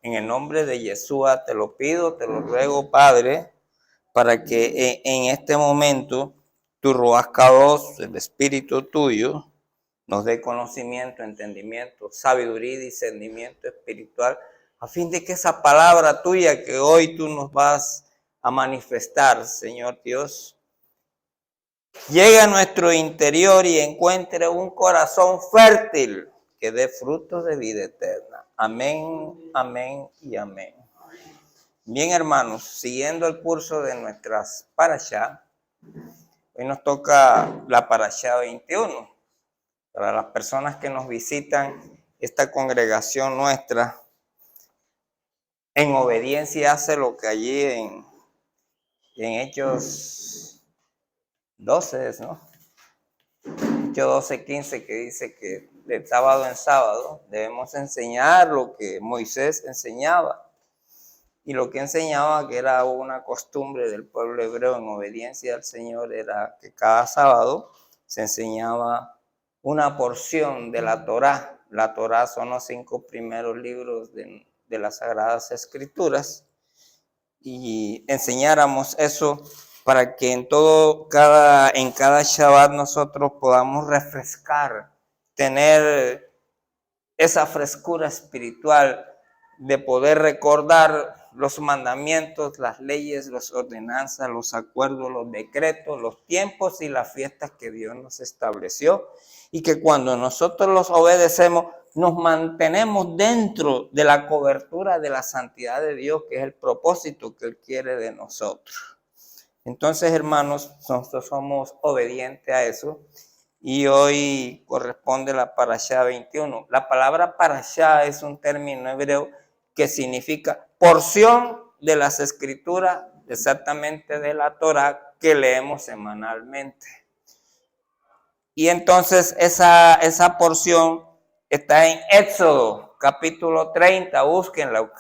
En el nombre de Yeshua te lo pido, te lo ruego, Padre, para que en este momento tu Ruach Kadosh, el Espíritu tuyo, nos dé conocimiento, entendimiento, sabiduría y discernimiento espiritual, a fin de que esa palabra tuya que hoy tú nos vas a manifestar, Señor Dios, llegue a nuestro interior y encuentre un corazón fértil que dé frutos de vida eterna. Amén, amén y amén. Bien, hermanos, siguiendo el curso de nuestras parashá, hoy nos toca la parashá 21. Para las personas que nos visitan, esta congregación nuestra, en obediencia hace lo que allí en Hechos 12, ¿no? Hechos 12:15, que dice que de sábado en sábado debemos enseñar lo que Moisés enseñaba. Y lo que enseñaba, que era una costumbre del pueblo hebreo en obediencia al Señor, era que cada sábado se enseñaba una porción de la Torá. La Torá son los 5 primeros libros de las Sagradas Escrituras. Y enseñáramos eso para que en cada Shabbat nosotros podamos refrescar, tener esa frescura espiritual de poder recordar los mandamientos, las leyes, las ordenanzas, los acuerdos, los decretos, los tiempos y las fiestas que Dios nos estableció, y que cuando nosotros los obedecemos nos mantenemos dentro de la cobertura de la santidad de Dios, que es el propósito que Él quiere de nosotros. Entonces, hermanos, nosotros somos obedientes a eso. Y hoy corresponde la parashá 21. La palabra parashá es un término hebreo que significa porción de las escrituras, exactamente de la Torá, que leemos semanalmente. Y entonces esa porción está en Éxodo capítulo 30, búsquenla.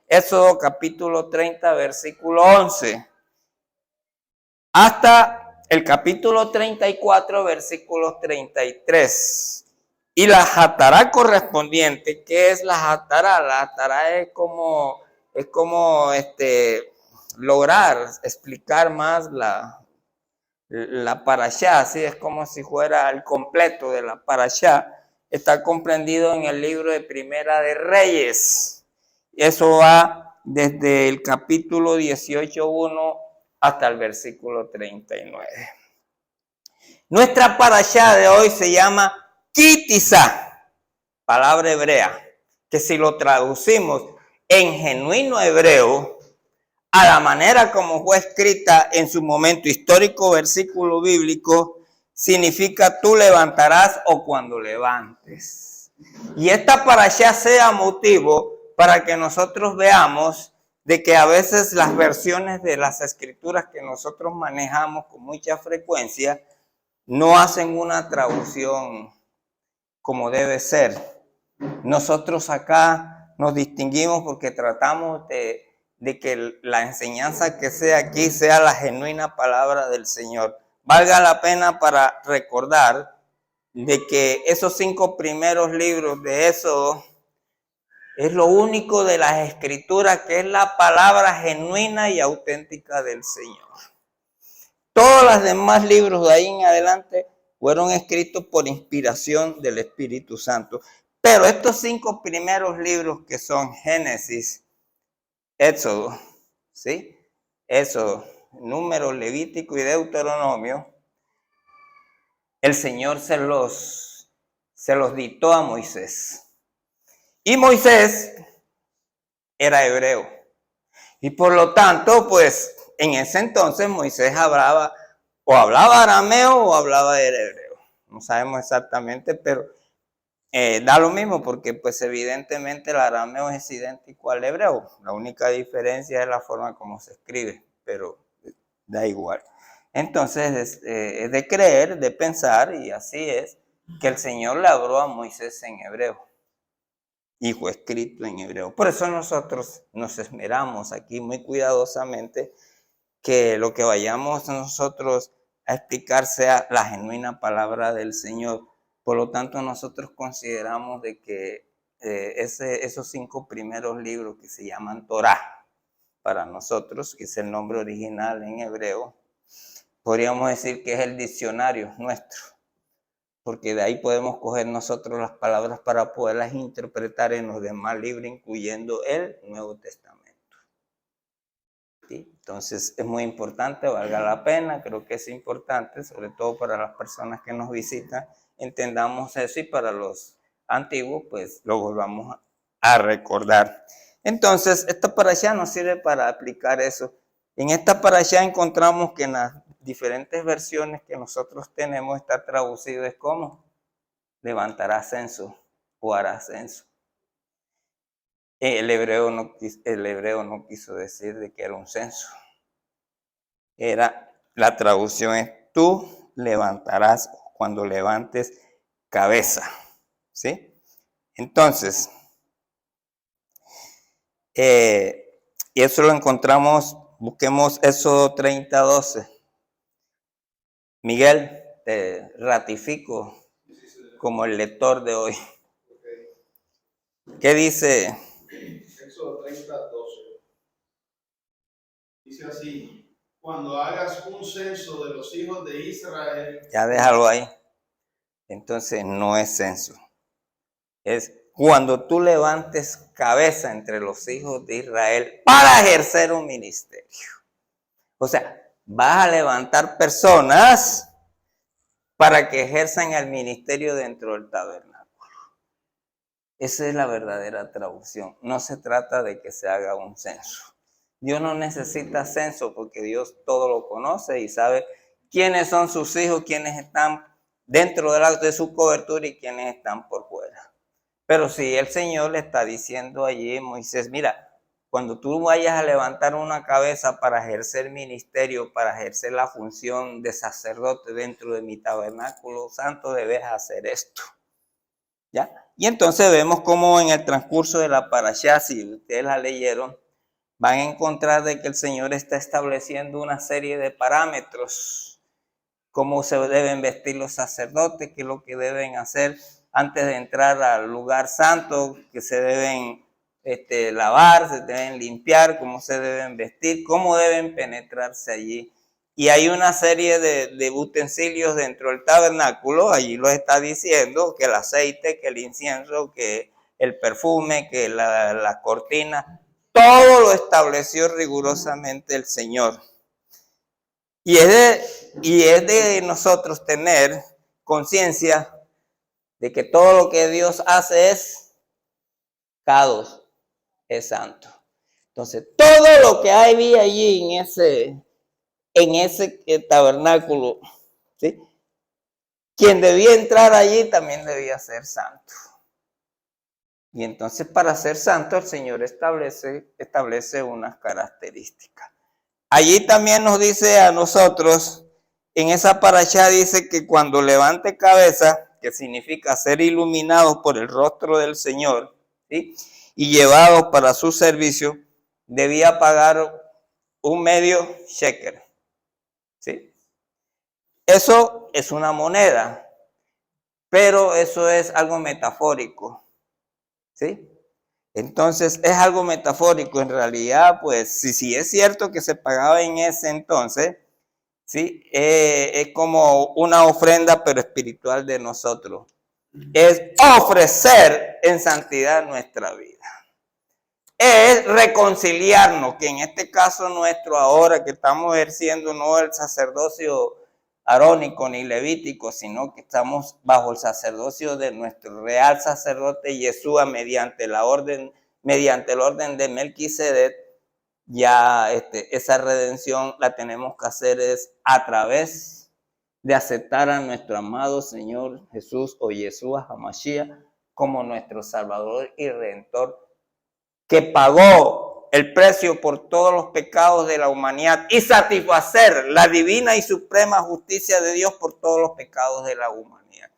Éxodo capítulo 30, versículo 11. Hasta el capítulo 34, versículos 33. Y la jatará correspondiente, ¿qué es la jatará? La jatará es como lograr explicar más la parashá, así es como si fuera el completo de la parashá. Está comprendido en el libro de Primera de Reyes. Eso va desde el capítulo 18:1 hasta el versículo 39. Nuestra parashá de hoy se llama Kitizá, palabra hebrea, que si lo traducimos en genuino hebreo, a la manera como fue escrita en su momento histórico, versículo bíblico, significa tú levantarás o cuando levantes. Y esta parashá sea motivo para que nosotros veamos de que a veces las versiones de las escrituras que nosotros manejamos con mucha frecuencia no hacen una traducción como debe ser. Nosotros acá nos distinguimos porque tratamos de que la enseñanza que sea aquí sea la genuina palabra del Señor. Valga la pena para recordar de que esos 5 primeros libros de Éxodo es lo único de las escrituras que es la palabra genuina y auténtica del Señor. Todos los demás libros de ahí en adelante fueron escritos por inspiración del Espíritu Santo. Pero estos 5 primeros libros que son Génesis, Éxodo, ¿sí? Éxodo, Número, Levítico y Deuteronomio, el Señor se los dictó a Moisés. Y Moisés era hebreo. Y por lo tanto, pues, en ese entonces Moisés hablaba arameo o hablaba hebreo. No sabemos exactamente, pero da lo mismo porque pues evidentemente el arameo es idéntico al hebreo. La única diferencia es la forma como se escribe, pero da igual. Entonces es de creer, de pensar, y así es, que el Señor le habló a Moisés en hebreo. Y fue escrito en hebreo. Por eso nosotros nos esmeramos aquí muy cuidadosamente que lo que vayamos nosotros a explicar sea la genuina palabra del Señor. Por lo tanto, nosotros consideramos de que esos 5 primeros libros que se llaman Torá, para nosotros, que es el nombre original en hebreo, podríamos decir que es el diccionario nuestro, porque de ahí podemos coger nosotros las palabras para poderlas interpretar en los demás libros, incluyendo el Nuevo Testamento. ¿Sí? Entonces es muy importante, valga la pena, creo que es importante, sobre todo para las personas que nos visitan, entendamos eso, y para los antiguos, pues lo volvamos a recordar. Entonces, esta parashá nos sirve para aplicar eso. En esta parashá encontramos que en las diferentes versiones que nosotros tenemos está traducido es como levantará censo o hará censo. El hebreo no quiso decir de que era un censo. La traducción es tú levantarás cuando levantes cabeza. ¿Sí? Entonces, y eso lo encontramos, busquemos Éxodo 30:12. Miguel, te ratifico como el lector de hoy. ¿Qué dice? Éxodo 30:12. Dice así: cuando hagas un censo de los hijos de Israel. Ya déjalo ahí. Entonces no es censo. Es cuando tú levantes cabeza entre los hijos de Israel para ejercer un ministerio. O sea, vas a levantar personas para que ejerzan el ministerio dentro del tabernáculo. Esa es la verdadera traducción. No se trata de que se haga un censo. Dios no necesita censo porque Dios todo lo conoce y sabe quiénes son sus hijos, quiénes están dentro de su cobertura y quiénes están por fuera. Pero si el Señor le está diciendo allí a Moisés, mira, cuando tú vayas a levantar una cabeza para ejercer ministerio, para ejercer la función de sacerdote dentro de mi tabernáculo santo, debes hacer esto. ¿Ya? Y entonces vemos cómo en el transcurso de la parashá, si ustedes la leyeron, van a encontrar de que el Señor está estableciendo una serie de parámetros, cómo se deben vestir los sacerdotes, qué es lo que deben hacer antes de entrar al lugar santo, que se deben lavar, se deben limpiar, cómo se deben vestir, cómo deben penetrarse allí. Y hay una serie de utensilios dentro del tabernáculo, allí lo está diciendo, que el aceite, que el incienso, que el perfume, que la cortina, todo lo estableció rigurosamente el Señor. Y es de nosotros tener conciencia de que todo lo que Dios hace es Kadosh, es santo. Entonces, todo lo que había allí en ese tabernáculo, ¿sí? Quien debía entrar allí también debía ser santo. Y entonces, para ser santo, el Señor establece unas características. Allí también nos dice a nosotros, en esa parashá dice que cuando levante cabeza, que significa ser iluminados por el rostro del Señor, ¿sí? Y llevados para su servicio, debía pagar un medio shekel, ¿sí? Eso es una moneda, pero eso es algo metafórico, ¿sí? Entonces es algo metafórico. En realidad, pues, si es cierto que se pagaba en ese entonces, ¿sí? Es como una ofrenda, pero espiritual de nosotros. Es ofrecer en santidad nuestra vida. Es reconciliarnos, que en este caso nuestro ahora que estamos ejerciendo no el sacerdocio arónico ni levítico, sino que estamos bajo el sacerdocio de nuestro real sacerdote Yeshua mediante el orden de Melquisedec. Ya esa redención la tenemos que hacer es a través de aceptar a nuestro amado Señor Jesús o Yeshua HaMashiach como nuestro Salvador y Redentor, que pagó el precio por todos los pecados de la humanidad y satisfacer la divina y suprema justicia de Dios por todos los pecados de la humanidad.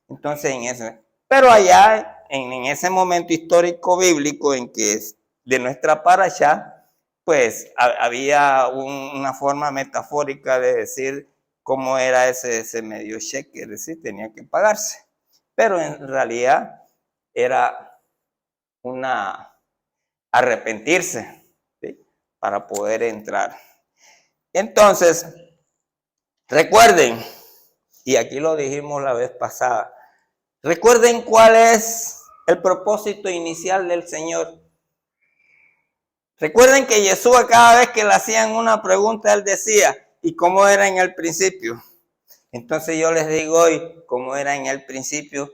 Entonces, pero allá, en ese momento histórico bíblico en que es de nuestra parashá, pues había una forma metafórica de decir cómo era ese medio shekel, es decir, tenía que pagarse. Pero en realidad era arrepentirse, ¿sí? Para poder entrar. Entonces, recuerden, y aquí lo dijimos la vez pasada, recuerden cuál es el propósito inicial del Señor. Recuerden que Jesús cada vez que le hacían una pregunta, él decía, ¿y cómo era en el principio? Entonces yo les digo hoy, ¿cómo era en el principio?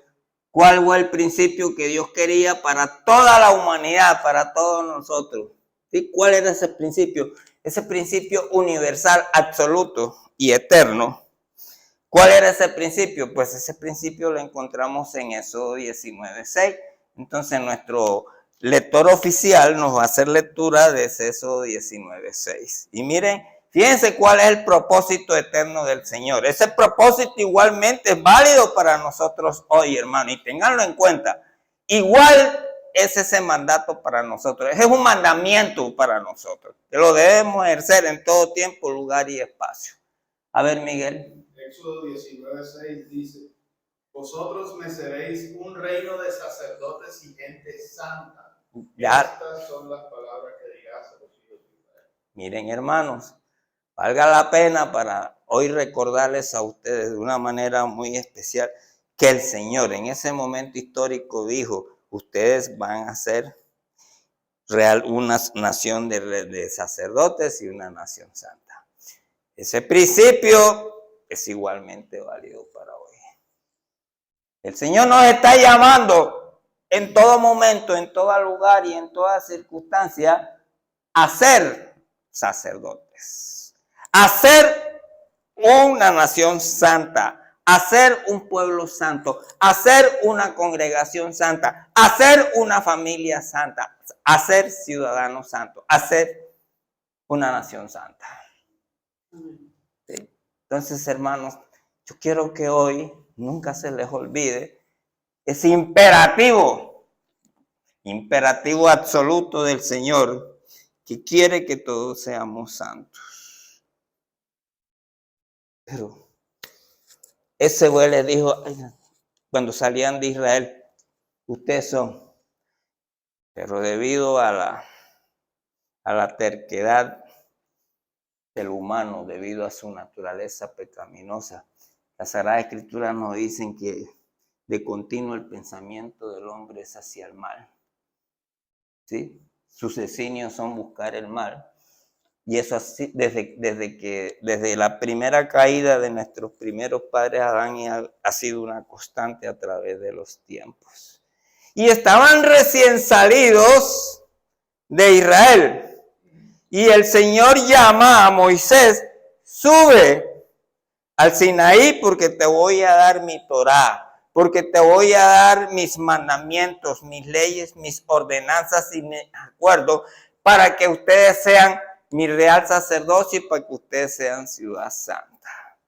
¿Cuál fue el principio que Dios quería para toda la humanidad, para todos nosotros? ¿Sí? ¿Cuál era ese principio? Ese principio universal, absoluto y eterno. ¿Cuál era ese principio? Pues ese principio lo encontramos en Éxodo 19:6. Entonces nuestro lector oficial nos va a hacer lectura de Éxodo 19:6. Y miren, fíjense cuál es el propósito eterno del Señor. Ese propósito igualmente es válido para nosotros hoy, hermano, y ténganlo en cuenta. Igual es ese mandato para nosotros. Ese es un mandamiento para nosotros, que lo debemos ejercer en todo tiempo, lugar y espacio. A ver, Miguel. Éxodo 19:6 dice, vosotros me seréis un reino de sacerdotes y gente santa. Ya. Estas son las palabras que dirás a los hijos de Israel. Miren, hermanos, valga la pena para hoy recordarles a ustedes de una manera muy especial que el Señor en ese momento histórico dijo, ustedes van a ser una nación de sacerdotes y una nación santa. Ese principio es igualmente válido para hoy. El Señor nos está llamando en todo momento, en todo lugar y en toda circunstancia a ser sacerdotes, a ser una nación santa, a ser un pueblo santo, a ser una congregación santa, a ser una familia santa, a ser ciudadanos santos, a ser una nación santa. ¿Sí? Entonces, hermanos, yo quiero que hoy nunca se les olvide ese imperativo absoluto del Señor, que quiere que todos seamos santos. Pero ese güey les dijo, cuando salían de Israel, ustedes son, pero debido a la terquedad del humano, debido a su naturaleza pecaminosa, las Sagradas Escrituras nos dicen que de continuo el pensamiento del hombre es hacia el mal. ¿Sí? Sus designios son buscar el mal. Y eso así, desde la primera caída de nuestros primeros padres Adán y Eva, ha sido una constante a través de los tiempos. Y estaban recién salidos de Israel. Y el Señor llama a Moisés, sube al Sinaí porque te voy a dar mi Torá, porque te voy a dar mis mandamientos, mis leyes, mis ordenanzas y mis acuerdos para que ustedes sean mi real sacerdocio y para que ustedes sean ciudad santa.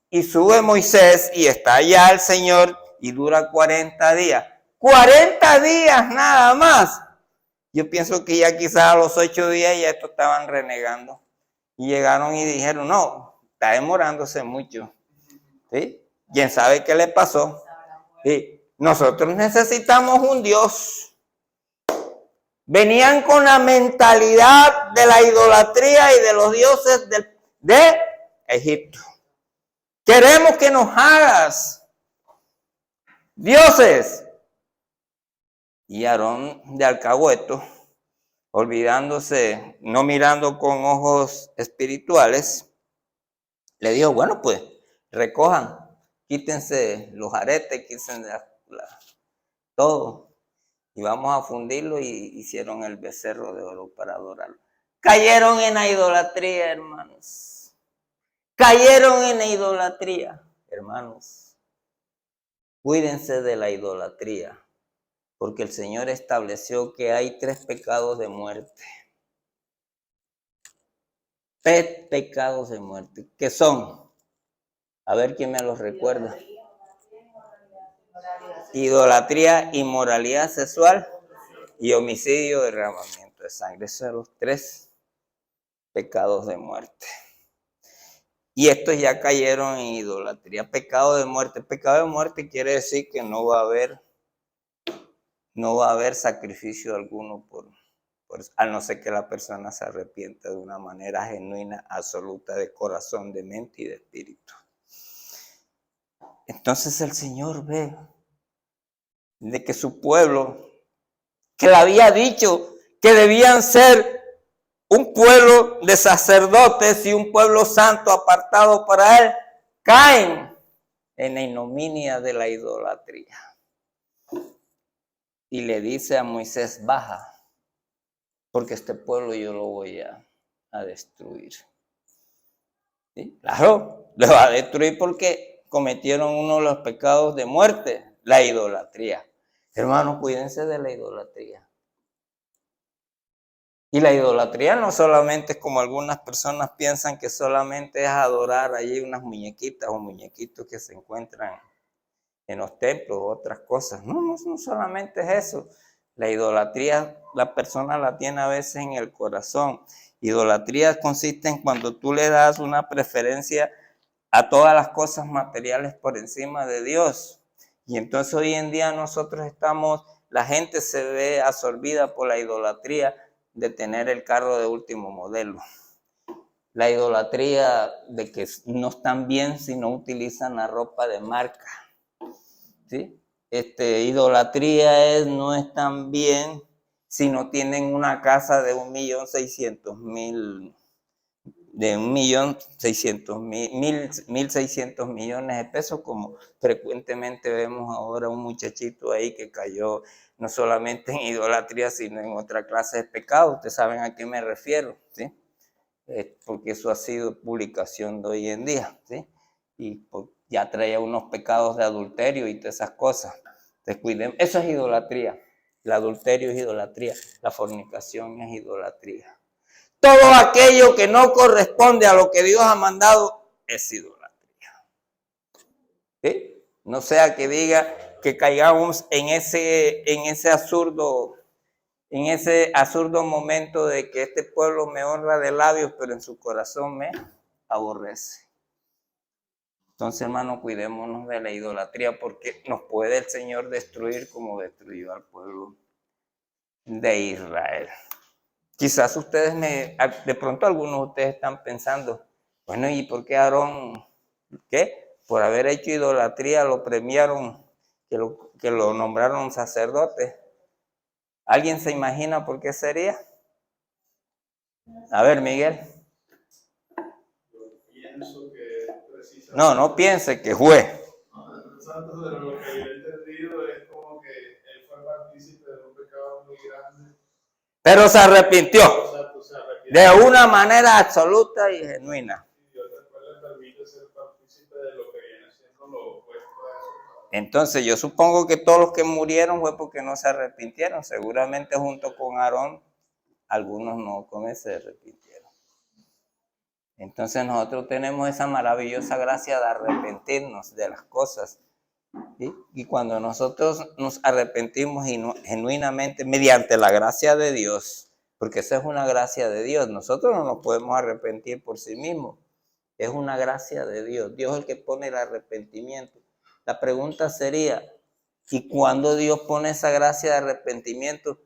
Y sube Moisés y está allá el Señor y dura 40 días. 40 días nada más. Yo pienso que ya quizás a los 8 días ya estos estaban renegando. Y llegaron y dijeron, no, está demorándose mucho. ¿Sí? ¿Quién sabe qué le pasó? ¿Sí? Nosotros necesitamos un Dios. Venían con la mentalidad de la idolatría y de los dioses de Egipto. Queremos que nos hagas dioses. Y Aarón de alcahueto, olvidándose, no mirando con ojos espirituales, le dijo, bueno, pues recojan, quítense los aretes, quítense todo, y vamos a fundirlo, y hicieron el becerro de oro para adorarlo. Cayeron en la idolatría, hermanos. Cayeron en la idolatría, hermanos. Cuídense de la idolatría, porque el Señor estableció que hay 3 pecados de muerte. Pecados de muerte. ¿Qué son? A ver quién me los recuerda. Idolatría, inmoralidad sexual y homicidio, derramamiento de sangre. Esos son los 3 pecados de muerte. Y estos ya cayeron en idolatría. Pecado de muerte. Pecado de muerte quiere decir que no va a haber no va a haber sacrificio alguno a no ser que la persona se arrepienta de una manera genuina, absoluta, de corazón, de mente y de espíritu. Entonces el Señor ve de que su pueblo, que le había dicho que debían ser un pueblo de sacerdotes y un pueblo santo apartado para Él, caen en la ignominia de la idolatría. Y le dice a Moisés, baja, porque este pueblo yo lo voy a destruir. ¿Sí? Claro, lo va a destruir porque cometieron uno de los pecados de muerte, la idolatría. Hermanos, cuídense de la idolatría. Y la idolatría no solamente es como algunas personas piensan que solamente es adorar allí unas muñequitas o muñequitos que se encuentran en los templos o otras cosas. No solamente es eso. La idolatría la persona la tiene a veces en el corazón. Idolatría consiste en cuando tú le das una preferencia a todas las cosas materiales por encima de Dios. Y entonces hoy en día la gente se ve absorbida por la idolatría de tener el carro de último modelo. La idolatría de que no están bien si no utilizan la ropa de marca. ¿Sí? Idolatría no están bien si no tienen una casa de 1.600.000, de 1.600.000 millones de pesos, como frecuentemente vemos ahora un muchachito ahí que cayó no solamente en idolatría, sino en otra clase de pecado. Ustedes saben a qué me refiero, ¿sí? Porque eso ha sido publicación de hoy en día, ¿sí? Y ya traía unos pecados de adulterio y todas esas cosas. Descuiden, eso es idolatría. El adulterio es idolatría, la fornicación es idolatría. Todo aquello que no corresponde a lo que Dios ha mandado es idolatría. ¿Sí? No sea que diga que caigamos en ese absurdo momento de que este pueblo me honra de labios, pero en su corazón me aborrece. Entonces, hermano, cuidémonos de la idolatría porque nos puede el Señor destruir como destruyó al pueblo de Israel. Quizás de pronto algunos de ustedes están pensando, bueno, ¿y por qué Aarón, por haber hecho idolatría lo premiaron, que lo nombraron sacerdote? ¿Alguien se imagina por qué sería? A ver, Miguel. Yo pienso que No piense que fue. Santo, pero lo que yo he entendido es como que él fue partícipe de un pecado muy grande. Pero se arrepintió. Exacto, se arrepintió. De una manera absoluta y genuina. Y Dios después le permite ser partícipe de lo que viene siendo lo opuesto a eso. Entonces yo supongo que todos los que murieron fue porque no se arrepintieron. Seguramente junto con Aarón, algunos no se arrepintieron. Entonces nosotros tenemos esa maravillosa gracia de arrepentirnos de las cosas. ¿Sí? Y cuando nosotros nos arrepentimos genuinamente mediante la gracia de Dios, porque esa es una gracia de Dios, nosotros no nos podemos arrepentir por sí mismos, es una gracia de Dios, Dios es el que pone el arrepentimiento. La pregunta sería, ¿y cuándo Dios pone esa gracia de arrepentimiento?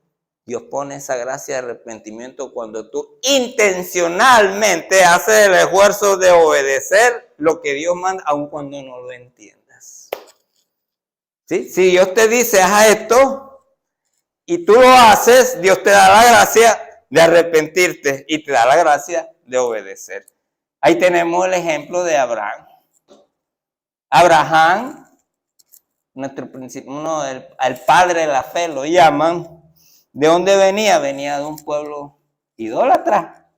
Dios pone esa gracia de arrepentimiento cuando tú intencionalmente haces el esfuerzo de obedecer lo que Dios manda, aun cuando no lo entiendas. ¿Sí? Si Dios te dice, haz esto, y tú lo haces, Dios te da la gracia de arrepentirte y te da la gracia de obedecer. Ahí tenemos el ejemplo de Abraham. Abraham, al padre de la fe lo llaman. ¿De dónde venía? Venía de un pueblo idólatra,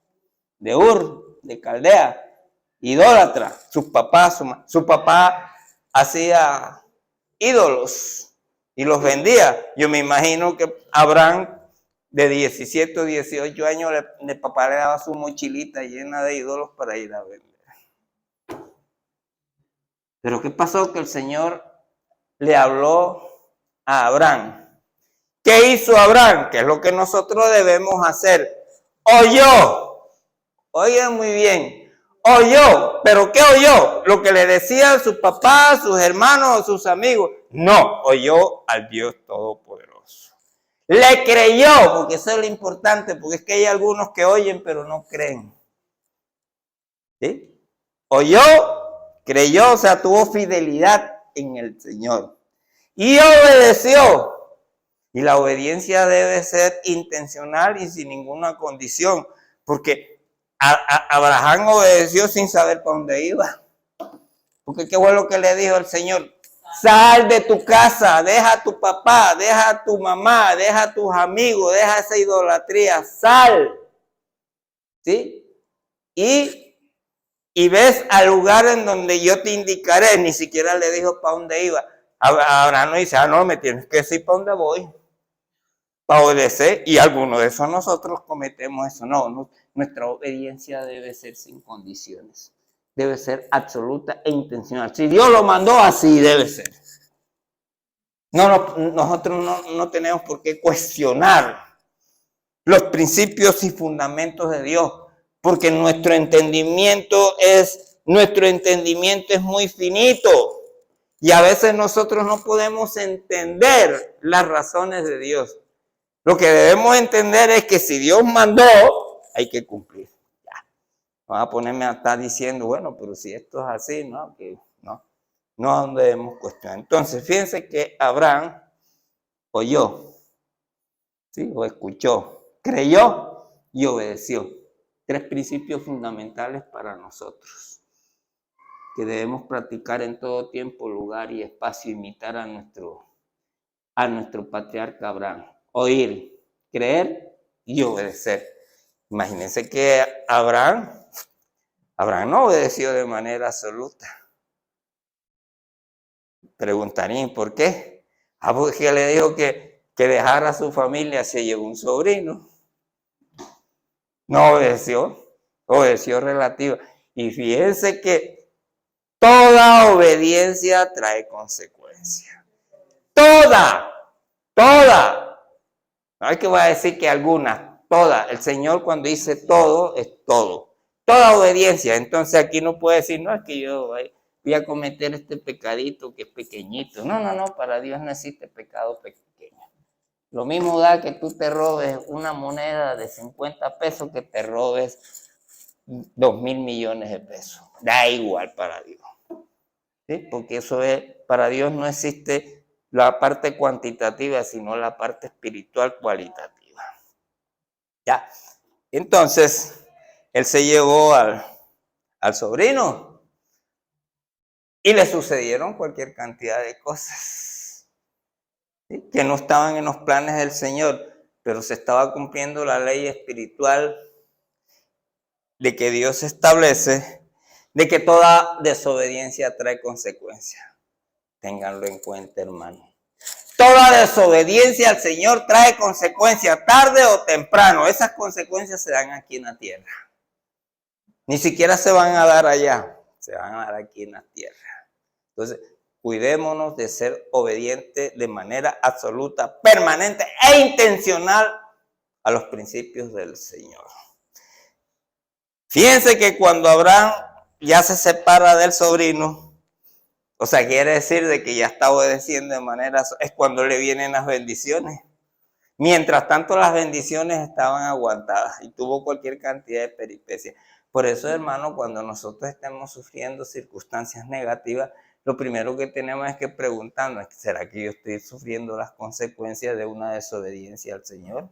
de Ur, de Caldea, idólatra. Su papá hacía ídolos y los vendía. Yo me imagino que Abraham de 17 o 18 años el papá le daba su mochilita llena de ídolos para ir a vender. Pero ¿qué pasó? Que el Señor le habló a Abraham. ¿Qué hizo Abraham? ¿Qué es lo que nosotros debemos hacer? Oyó. Oigan muy bien. Oyó. ¿Pero qué oyó? ¿Lo que le decían sus papás, sus hermanos o sus amigos? No, oyó al Dios Todopoderoso. Le creyó, porque eso es lo importante, porque es que hay algunos que oyen pero no creen. ¿Sí? Oyó, creyó, o sea, tuvo fidelidad en el Señor. Y obedeció. Y la obediencia debe ser intencional y sin ninguna condición, porque Abraham obedeció sin saber para dónde iba. Porque qué fue lo que le dijo el Señor: sal de tu casa, deja a tu papá, deja a tu mamá, deja a tus amigos, deja esa idolatría, sal. ¿Sí? Y ves al lugar en donde yo te indicaré. Ni siquiera le dijo para dónde iba. Abraham no dice, no, me tienes que decir para dónde voy, para obedecer. Y algunos de esos nosotros cometemos eso. No, nuestra obediencia debe ser sin condiciones. Debe ser absoluta e intencional. Si Dios lo mandó, así debe ser. Nosotros no tenemos por qué cuestionar los principios y fundamentos de Dios, porque nuestro entendimiento es muy finito. Y a veces nosotros no podemos entender las razones de Dios. Lo que debemos entender es que si Dios mandó, hay que cumplir. Ya. No vas a ponerme a estar diciendo, bueno, pero si esto es así, no, que no debemos cuestionar. Entonces, fíjense que Abraham oyó, ¿sí? O escuchó, creyó y obedeció. 3 principios fundamentales para nosotros, que debemos practicar en todo tiempo, lugar y espacio, imitar a nuestro patriarca Abraham. Oír, creer y obedecer. Imagínense que Abraham no obedeció de manera absoluta. Preguntarían, ¿por qué? Porque le dijo que dejara a su familia, se llevó un sobrino. No obedeció relativa. Y fíjense que toda obediencia trae consecuencias. Toda. No hay que voy a decir que algunas, todas. El Señor cuando dice todo, es todo. Toda obediencia. Entonces aquí no puede decir, no, es que yo voy a cometer este pecadito que es pequeñito. No, para Dios no existe pecado pequeño. Lo mismo da que tú te robes una moneda de 50 pesos que te robes 2,000 millones de pesos. Da igual para Dios. ¿Sí? Porque eso es, para Dios no existe la parte cuantitativa, sino la parte espiritual cualitativa. Ya. Entonces, él se llevó al sobrino y le sucedieron cualquier cantidad de cosas, ¿sí? Que no estaban en los planes del Señor, pero se estaba cumpliendo la ley espiritual de que Dios establece, de que toda desobediencia trae consecuencias. Ténganlo en cuenta, hermano. Toda desobediencia al Señor trae consecuencias, tarde o temprano. Esas consecuencias se dan aquí en la tierra. Ni siquiera se van a dar allá, se van a dar aquí en la tierra. Entonces, cuidémonos de ser obedientes de manera absoluta, permanente e intencional a los principios del Señor. Fíjense que cuando Abraham ya se separa del sobrino, o sea, quiere decir de que ya está obedeciendo de manera, es cuando le vienen las bendiciones. Mientras tanto, las bendiciones estaban aguantadas y tuvo cualquier cantidad de peripecias. Por eso, hermano, cuando nosotros estemos sufriendo circunstancias negativas, lo primero que tenemos es que preguntarnos, ¿será que yo estoy sufriendo las consecuencias de una desobediencia al Señor?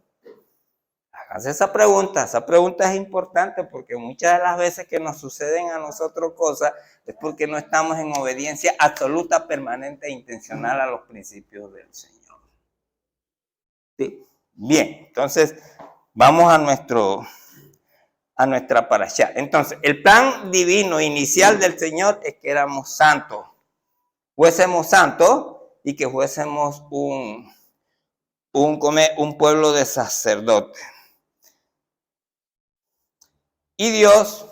Háganse esa pregunta es importante, porque muchas de las veces que nos suceden a nosotros cosas es porque no estamos en obediencia absoluta, permanente e intencional a los principios del Señor. ¿Sí? Bien, entonces vamos a nuestra parashá. Entonces, el plan divino inicial del Señor es que éramos santos, fuésemos santos y que fuésemos un pueblo de sacerdotes. Y Dios,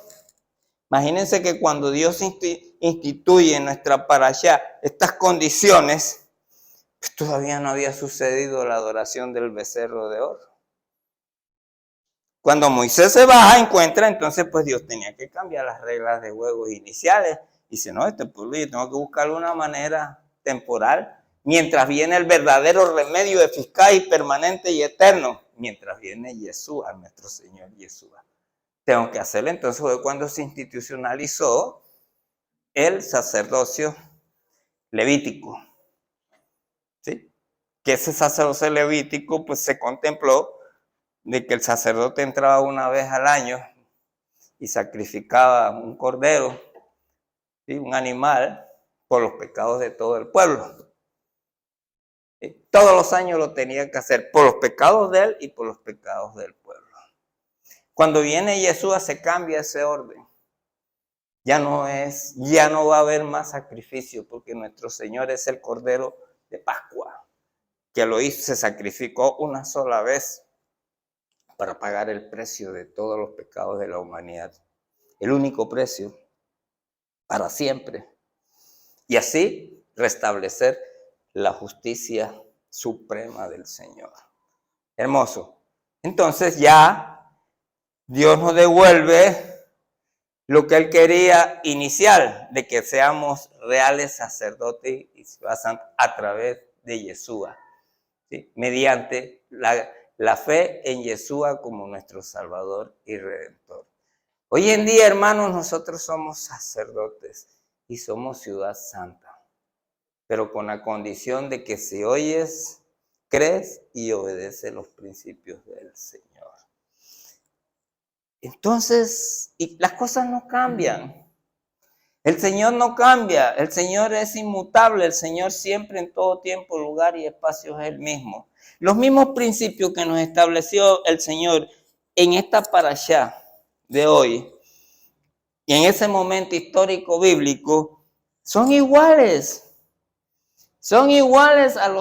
imagínense que cuando Dios instituye en nuestra parashá estas condiciones, pues todavía no había sucedido la adoración del becerro de oro. Cuando Moisés se baja, encuentra, entonces pues Dios tenía que cambiar las reglas de juego iniciales. Dice, no, este pueblo yo tengo que buscar una manera temporal mientras viene el verdadero remedio eficaz y permanente y eterno, mientras viene Yeshua, nuestro Señor Yeshua. Tengo que hacerlo. Entonces fue cuando se institucionalizó el sacerdocio levítico. ¿Sí? Que ese sacerdocio levítico pues se contempló de que el sacerdote entraba una vez al año y sacrificaba un cordero, ¿sí? Un animal, por los pecados de todo el pueblo. ¿Sí? Todos los años lo tenía que hacer por los pecados de él y por los pecados del pueblo. Cuando viene Yeshua se cambia ese orden. Ya no va a haber más sacrificio, porque nuestro Señor es el Cordero de Pascua, que lo hizo, se sacrificó una sola vez para pagar el precio de todos los pecados de la humanidad. El único precio para siempre. Y así restablecer la justicia suprema del Señor. Hermoso. Entonces ya Dios nos devuelve lo que Él quería inicial, de que seamos reales sacerdotes y a través de Yeshua, ¿sí? Mediante la fe en Yeshua como nuestro Salvador y Redentor. Hoy en día, hermanos, nosotros somos sacerdotes y somos ciudad santa, pero con la condición de que si oyes, crees y obedeces los principios del Señor. Entonces, y las cosas no cambian. El Señor no cambia, el Señor es inmutable, el Señor siempre en todo tiempo, lugar y espacio es el mismo. Los mismos principios que nos estableció el Señor en esta parashá de hoy y en ese momento histórico bíblico son iguales. Son iguales a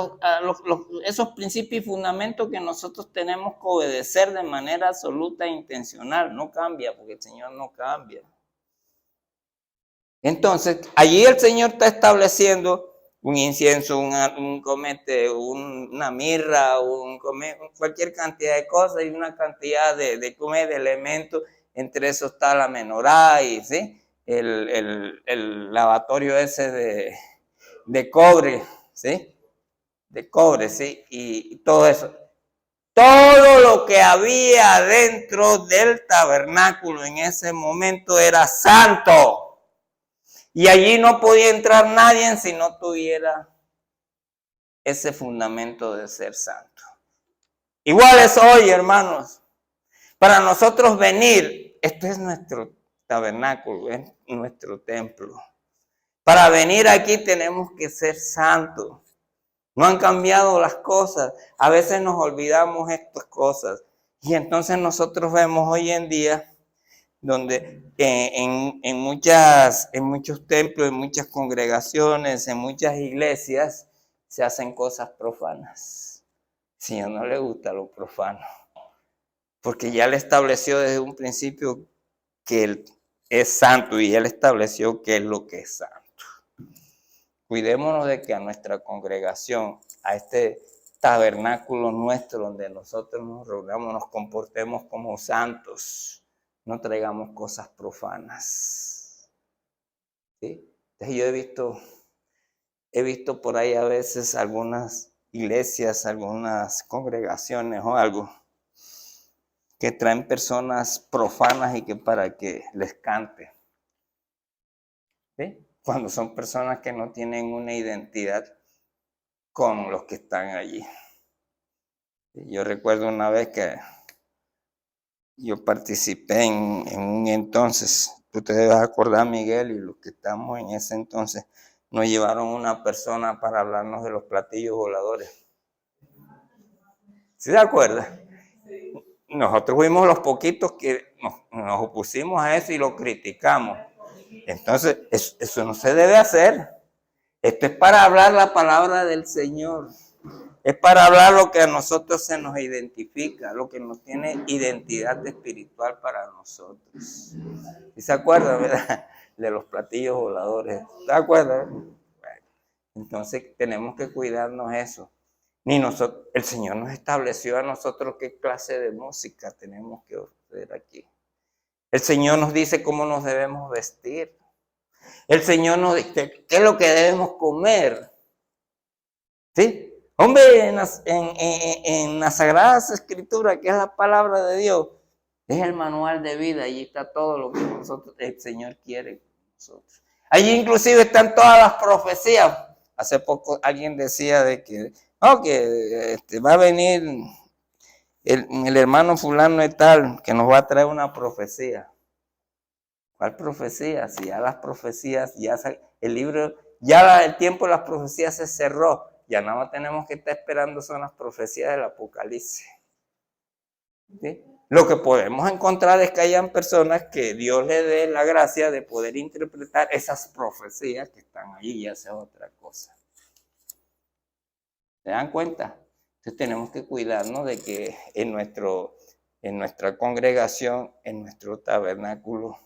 esos principios y fundamentos que nosotros tenemos que obedecer de manera absoluta e intencional. No cambia, porque el Señor no cambia. Entonces, allí el Señor está estableciendo un incienso, un comete, una mirra, cualquier cantidad de cosas y una cantidad de elementos. Entre esos está la menorá y ¿sí? el lavatorio ese de cobre, ¿sí? De cobre, ¿sí? Y todo eso. Todo lo que había dentro del tabernáculo en ese momento era santo. Y allí no podía entrar nadie si no tuviera ese fundamento de ser santo. Igual es hoy, hermanos. Para nosotros venir, esto es nuestro tabernáculo, es nuestro templo. Para venir aquí tenemos que ser santos. No han cambiado las cosas. A veces nos olvidamos estas cosas. Y entonces nosotros vemos hoy en día donde en muchos templos, en muchas congregaciones, en muchas iglesias, se hacen cosas profanas. Si a no le gusta lo profano. Porque ya Él estableció desde un principio que Él es santo y Él estableció qué es lo que es santo. Cuidémonos de que a nuestra congregación, a este tabernáculo nuestro donde nosotros nos reunamos, nos comportemos como santos. No traigamos cosas profanas. ¿Sí? Entonces yo he visto por ahí a veces algunas iglesias, algunas congregaciones o algo, que traen personas profanas y que para que les cante. ¿Sí? Cuando son personas que no tienen una identidad con los que están allí. Yo recuerdo una vez que yo participé en un entonces, tú te debes acordar, Miguel, y los que estamos en ese entonces, nos llevaron una persona para hablarnos de los platillos voladores. ¿Sí se acuerda? Nosotros fuimos los poquitos que nos opusimos a eso y lo criticamos. Entonces, eso no se debe hacer. Esto es para hablar la palabra del Señor. Es para hablar lo que a nosotros se nos identifica, lo que nos tiene identidad espiritual para nosotros. ¿Y se acuerdan, verdad? De los platillos voladores. ¿Se acuerdan? Bueno, entonces tenemos que cuidarnos eso. El Señor nos estableció a nosotros qué clase de música tenemos que ofrecer aquí. El Señor nos dice cómo nos debemos vestir. El Señor nos dice qué es lo que debemos comer. ¿Sí? Hombre, en las Sagradas Escrituras, que es la palabra de Dios, es el manual de vida. Allí está todo lo que el Señor quiere de nosotros. Allí inclusive están todas las profecías. Hace poco alguien decía de que, va a venir el hermano fulano y tal, que nos va a traer una profecía. ¿Cuál profecía? Si ya las profecías, el libro, ya el tiempo de las profecías se cerró. Ya nada más tenemos que estar esperando son las profecías del Apocalipsis. ¿Sí? Lo que podemos encontrar es que hayan personas que Dios le dé la gracia de poder interpretar esas profecías que están ahí, y esa es otra cosa. ¿Se dan cuenta? Entonces tenemos que cuidarnos de que en nuestra congregación, en nuestro tabernáculo,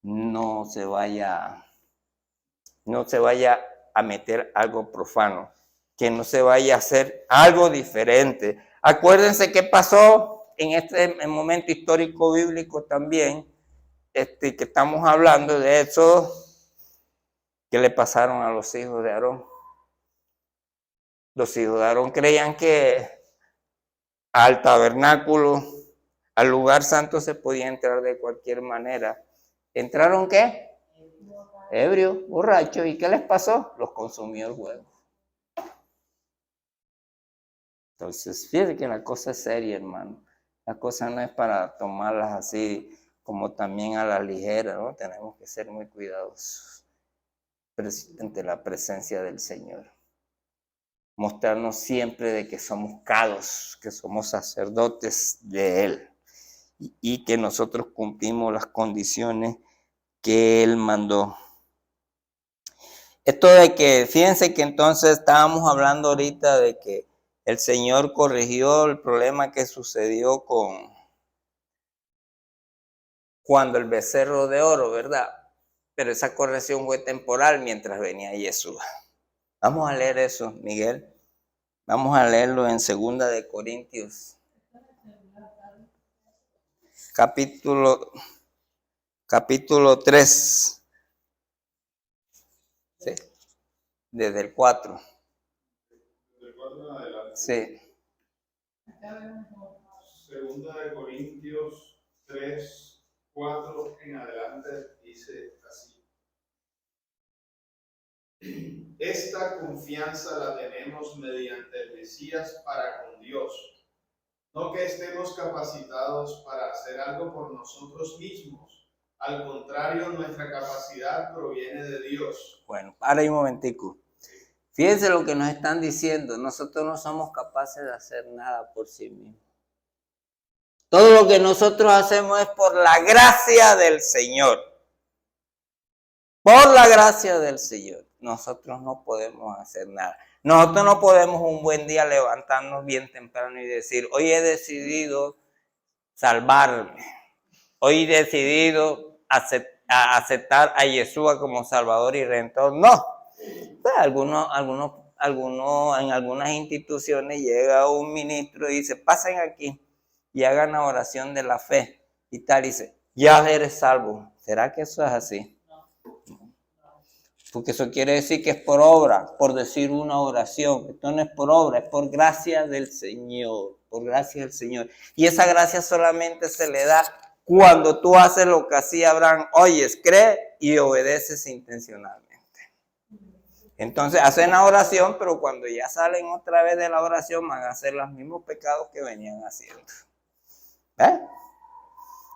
no se vaya a meter algo profano, que no se vaya a hacer algo diferente. Acuérdense qué pasó en este momento histórico bíblico también, que estamos hablando de eso, que le pasaron a los hijos de Aarón. Los hijos de Aarón creían que al tabernáculo, al lugar santo, se podía entrar de cualquier manera. ¿Entraron qué? Ebrios, borrachos. ¿Y qué les pasó? Los consumió el fuego. Entonces, fíjense que la cosa es seria, hermano. La cosa no es para tomarlas así como también a la ligera, ¿no? Tenemos que ser muy cuidadosos ante la presencia del Señor. Mostrarnos siempre de que somos cados, que somos sacerdotes de Él y que nosotros cumplimos las condiciones que Él mandó. Esto de que, fíjense que entonces estábamos hablando ahorita de que el Señor corrigió el problema que sucedió cuando el becerro de oro, ¿verdad? Pero esa corrección fue temporal mientras venía Jesús. Vamos a leer eso, Miguel. Vamos a leerlo en 2 de Corintios. Capítulo 3. ¿Sí? Desde el 4. Del 4 en adelante. Sí. 2 de Corintios 3, 4 en adelante dice así. Esta confianza la tenemos mediante el Mesías para con Dios. No que estemos capacitados para hacer algo por nosotros mismos. Al contrario, nuestra capacidad proviene de Dios. Bueno, para un momentico. Fíjense lo que nos están diciendo. Nosotros no somos capaces de hacer nada por sí mismos. Todo lo que nosotros hacemos es por la gracia del Señor. Por la gracia del Señor. Nosotros no podemos hacer nada. Nosotros no podemos un buen día levantarnos bien temprano y decir, hoy he decidido salvarme. Hoy he decidido aceptar a Yeshua como Salvador y Redentor. No. En algunas instituciones llega un ministro y dice, pasen aquí y hagan la oración de la fe. Y tal, dice, ya eres salvo. ¿Será que eso es así? Porque eso quiere decir que es por obra, por decir una oración. Esto no es por obra, es por gracia del Señor, por gracia del Señor. Y esa gracia solamente se le da cuando tú haces lo que hacía Abraham, oyes, cree y obedeces intencionalmente. Entonces hacen la oración, pero cuando ya salen otra vez de la oración van a hacer los mismos pecados que venían haciendo.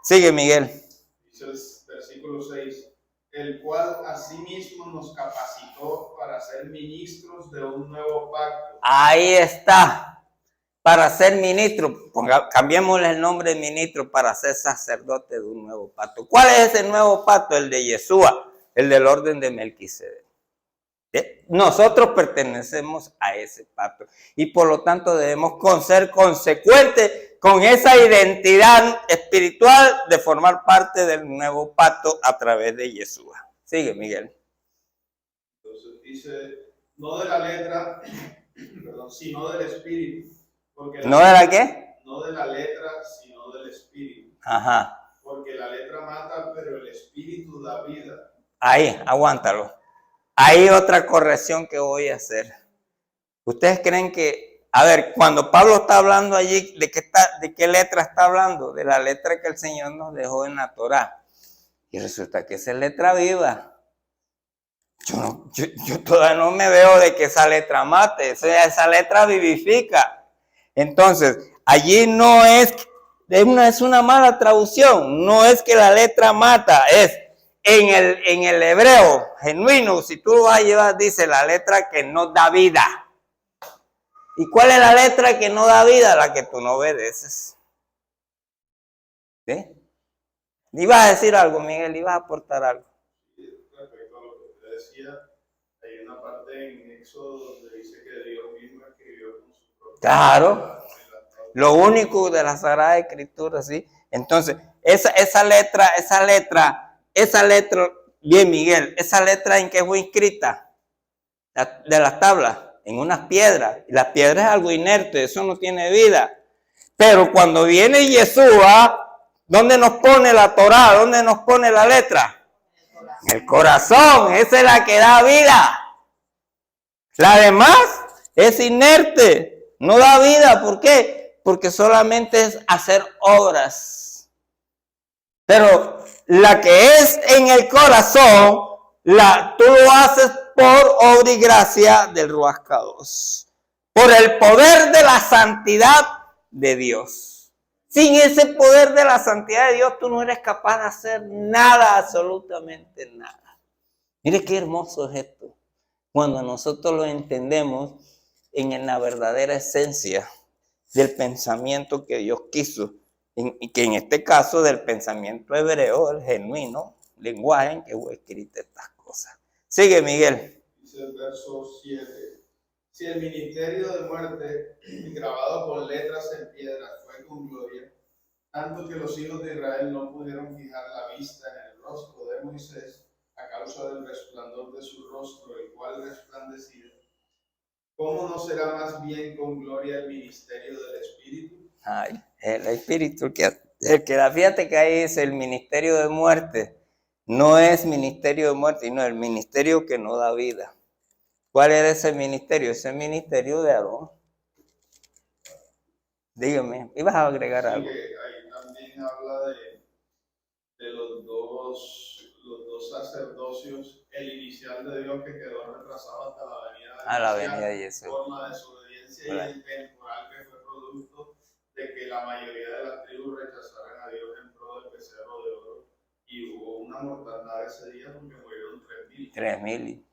Sigue, Miguel. Dice el versículo 6. El cual asimismo nos capacitó para ser ministros de un nuevo pacto. Ahí está, para ser ministro, cambiémosle el nombre de ministro para ser sacerdote de un nuevo pacto. ¿Cuál es ese nuevo pacto? El de Yeshua, el del orden de Melquisedec. Nosotros pertenecemos a ese pacto y por lo tanto debemos ser consecuentes con esa identidad espiritual de formar parte del nuevo pacto a través de Yeshua. Sigue, Miguel. Entonces dice, no de la letra, sino del espíritu. ¿No de la qué? No de la letra, sino del espíritu. Ajá. Porque la letra mata, pero el espíritu da vida. Ahí, aguántalo. Hay otra corrección que voy a hacer. ¿Ustedes creen que, a ver, cuando Pablo está hablando allí, de qué letra está hablando? De la letra que el Señor nos dejó en la Torá. Y resulta que esa es letra viva. Yo todavía no me veo de que esa letra mate, esa letra vivifica. Entonces, allí no es una mala traducción, no es que la letra mata, es en el hebreo genuino, si tú lo vas a llevar, dice la letra que no da vida. ¿Y cuál es la letra que no da vida? La que tú no obedeces. ¿Sí? ¿Ibas a decir algo, Miguel? ¿Ibas a aportar algo? Respecto a lo que usted decía, hay una parte en Éxodo donde dice que Dios mismo escribió con su propia. Claro. Lo único de la Sagrada Escritura, ¿sí? Entonces, esa letra, bien, Miguel, esa letra en qué fue inscrita de las tablas, en unas piedras. Y las piedras es algo inerte, eso no tiene vida. Pero cuando viene Yeshua, ¿dónde nos pone la Torá? ¿Dónde nos pone la letra? El corazón, esa es la que da vida. La demás es inerte, no da vida. ¿Por qué? Porque solamente es hacer obras. Pero la que es en el corazón, tú lo haces por obra y gracia del Ruach Kadosh, por el poder de la santidad de Dios. Sin ese poder de la santidad de Dios, tú no eres capaz de hacer nada, absolutamente nada. Mire qué hermoso es esto. Cuando nosotros lo entendemos en la verdadera esencia del pensamiento que Dios quiso, y que en este caso del pensamiento hebreo, el genuino lenguaje en que fue escrita estas cosas. Sigue, Miguel. Dice el verso 7. Si el ministerio de muerte, grabado con letras en piedra, fue con gloria, tanto que los hijos de Israel no pudieron fijar la vista en el rostro de Moisés a causa del resplandor de su rostro, el cual resplandecía, ¿cómo no será más bien con gloria el ministerio del Espíritu? Ay, el Espíritu, fíjate que ahí es el ministerio de muerte. No es ministerio de muerte, sino el ministerio que no da vida. ¿Cuál era ese ministerio? Ese ministerio de Aarón. Dígame, ¿ibas a agregar algo? Sí, ahí también habla de los dos sacerdocios, el inicial de Dios que quedó retrasado hasta la venida de Jesús, por la desobediencia y el temporal que fue producto de que la mayoría de las tribus rechazaran a Dios en pro del becerro de oro, y hubo una mortandad ese día porque murieron 3,000. 3,000,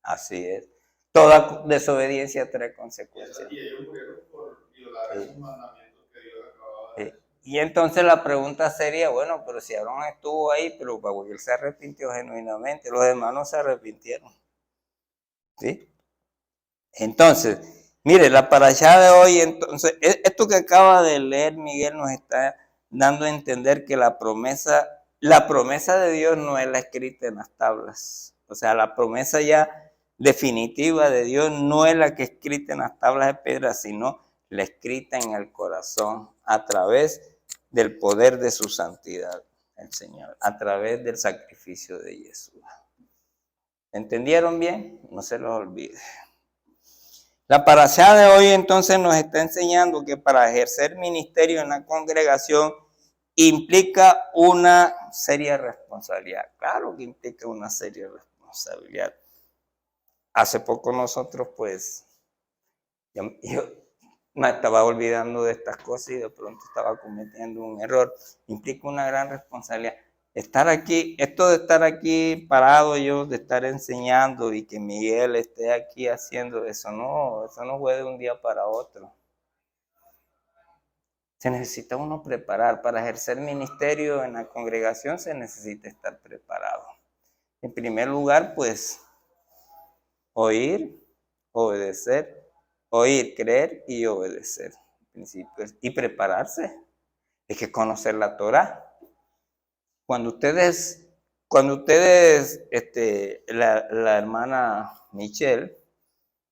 así es. Toda desobediencia trae consecuencias. Y ellos murieron por violar esos mandamientos que Dios acababa de decir. Y entonces la pregunta sería, bueno, pero si Aarón estuvo ahí, pero porque él se arrepintió genuinamente, los demás no se arrepintieron. ¿Sí? Entonces, mire, la parashá de hoy, entonces, esto que acaba de leer Miguel nos está dando a entender que la promesa de Dios no es la escrita en las tablas. O sea, la promesa ya definitiva de Dios no es la que escrita en las tablas de piedra, sino la escrita en el corazón a través del poder de su santidad, el Señor, a través del sacrificio de Jesús. ¿Entendieron bien? No se los olvide. La parashá de hoy entonces nos está enseñando que para ejercer ministerio en la congregación implica una seria responsabilidad. Claro que implica una seria responsabilidad. Hace poco nosotros pues, yo me estaba olvidando de estas cosas y de pronto estaba cometiendo un error. Implica una gran responsabilidad. Estar aquí, esto de estar aquí parado yo, de estar enseñando y que Miguel esté aquí haciendo eso no fue de un día para otro. Se necesita uno preparar. Para ejercer ministerio en la congregación se necesita estar preparado. En primer lugar, pues, oír, obedecer, oír, creer y obedecer. Principios. Y prepararse. Hay que conocer la Torá. Cuando ustedes, la hermana Michelle